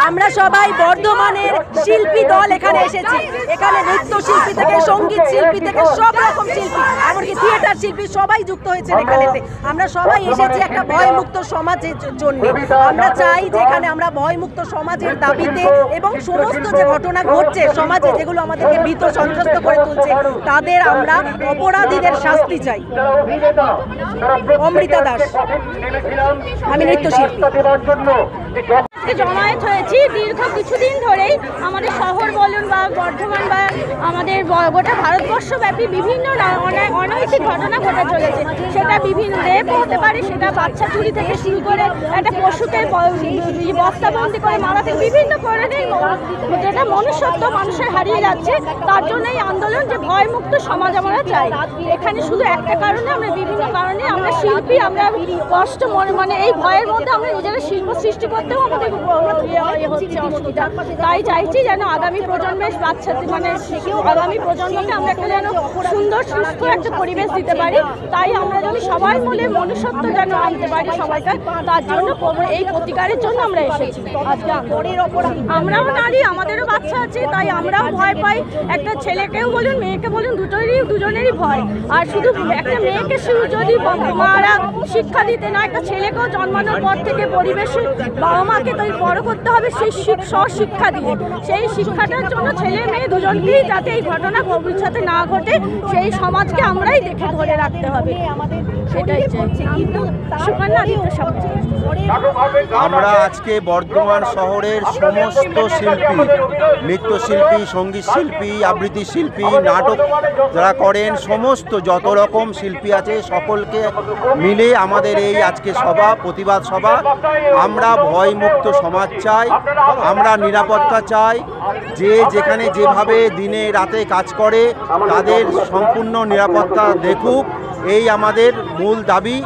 আমরা সবাই বর্ধমানের শিল্পী দল এখানে এসেছি। এখানে নৃত্য শিল্পী থেকে সঙ্গীত শিল্পী থেকে সব রকম শিল্পী, এমনকি থিয়েটার শিল্পী সবাই যুক্ত হয়েছে এখানেতে। আমরা সবাই এসেছি একটা ভয়মুক্ত সমাজের জন্য। আমরা চাই যে এখানে আমরা ভয়মুক্ত সমাজের দাবিতে এবং সমস্ত যে ঘটনা ঘটছে সমাজে, যেগুলো আমাদেরকে ভীত সন্ত্রস্ত করে তুলছে, তাদের আমরা অপরাধীদের শাস্তি চাই। অমৃতা দাস, আমি নৃত্যশিল্পী। জমায়েত হয়েছি দীর্ঘ কিছুদিন ধরেই। আমাদের শহর বলুন বা বর্ধমান বা আমাদের গোটা ভারতবর্ষব্যাপী বিভিন্ন অনৈতিক ঘটনা ঘটে চলেছে। সেটা বিভিন্ন রেপ হতে পারে, সেটা বাচ্চা চুরি থেকে শুরু করে একটা পশুকে বস্তাবন্দি করে মারা থেকে বিভিন্ন ধরনের যেটা মনুষ্যত্ব মানুষের হারিয়ে যাচ্ছে। তার জন্য এই আন্দোলন যে ভয়মুক্ত সমাজ আমরা চাই। এখানে শুধু একটা কারণে, আমরা বিভিন্ন কারণে আমরা শিল্পী, আমরা কষ্ট মানে এই ভয়ের মধ্যে আমরা নিজেরা শিল্প সৃষ্টি করতেও আমাদের হচ্ছে অসুবিধা। তাই চাইছি যেন আগামী প্রজন্মের বাচ্চাদের মানে আগামী প্রজন্মকে আমরা একটা যেন সুন্দর সুস্থ একটা পরিবেশ দিতে পারি। তাই আমরা যদি সবাই মিলে মনুষ্যত্ব যেন আনতে পারি সবাইকে, তার জন্য এই প্রতিকারের জন্য আমরা এসেছি। আজকে আমরাও নারী, আমাদেরও বাচ্চা আছে, তাই আমরাও ভয় পাই। একটা ছেলেকেও বলুন মেয়েকে বলুন দুজনেরই ভয়। আর শুধু একটা মেয়েকে যদি মারা শিক্ষা দিতে না, একটা ছেলেকেও জন্মানোর পর থেকে পরিবেশে বাবা মাকে তো বড় করতে হবে সেই শিক্ষা দিয়ে। সেই শিক্ষাটার জন্য ছেলে মেয়ে দুজনকেই যাতে এই ঘটনা ভবিষ্যতে না ঘটে, সেই সমাজকে আমরাই দেখে ধরে রাখতে হবে। সেটাই চাইছি। আমরা আজকে বর্ধমান শহরের সমস্ত শিল্পী, নৃত্যশিল্পী, সঙ্গীত শিল্পী, আবৃত্তি শিল্পী, নাটক যারা করেন, সমস্ত যত রকম শিল্পী আছে সকলকে মিলে আমাদের এই আজকে সভা, প্রতিবাদ সভা। আমরা ভয়মুক্ত সমাজ চাই, আমরা নিরাপত্তা চাই। যে যেখানে যেভাবে দিনে রাতে কাজ করে তাদের সম্পূর্ণ নিরাপত্তা দেখুক, এই আমাদের মূল দাবি।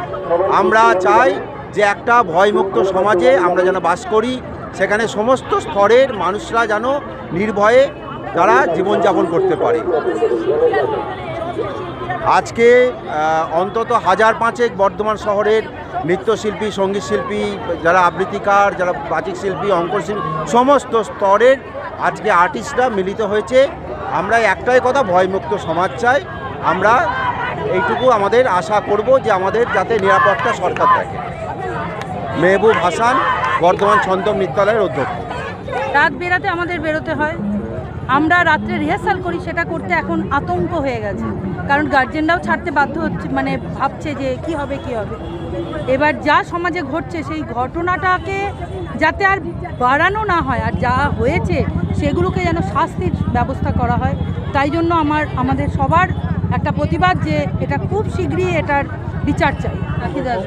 আমরা চাই যে একটা ভয়মুক্ত সমাজে আমরা যেন বাস করি, সেখানে সমস্ত স্তরের মানুষরা যেন নির্ভয়ে তারা জীবনযাপন করতে পারে। আজকে অন্তত 1000-5 বর্ধমান শহরের নৃত্যশিল্পী, সঙ্গীত শিল্পী, যারা আবৃত্তিকার, যারা বাচিক শিল্পী, অঙ্কশিল্পী, সমস্ত স্তরের আজকে আর্টিস্টরা মিলিত হয়েছে। আমরা একটাই কথা, ভয়মুক্ত সমাজ চাই। আমরা এইটুকু আমাদের আশা করব যে আমাদের যাতে নিরাপত্তা সরকার থাকে। মেহবুব হাসান, বর্ধমান ছন্দম নৃত্যালয়ের অধ্যক্ষ। রাত বেরাতে আমাদের বেরোতে হয়, আমরা রাত্রে রিহার্সাল করি, সেটা করতে এখন আতঙ্ক হয়ে গেছে। কারণ গার্জেনরাও ছাড়তে বাধ্য হচ্ছে, মানে ভাবছে যে কি হবে। এবার যা সমাজে ঘটছে সেই ঘটনাটাকে যাতে আর বাড়ানো না হয়, আর যা হয়েছে সেগুলোকে যেন শাস্তির ব্যবস্থা করা হয়। তাই জন্য আমাদের সবার একটা প্রতিবাদ যে এটা খুব শীঘ্রই এটার বিচার চাই। রাখি দাস।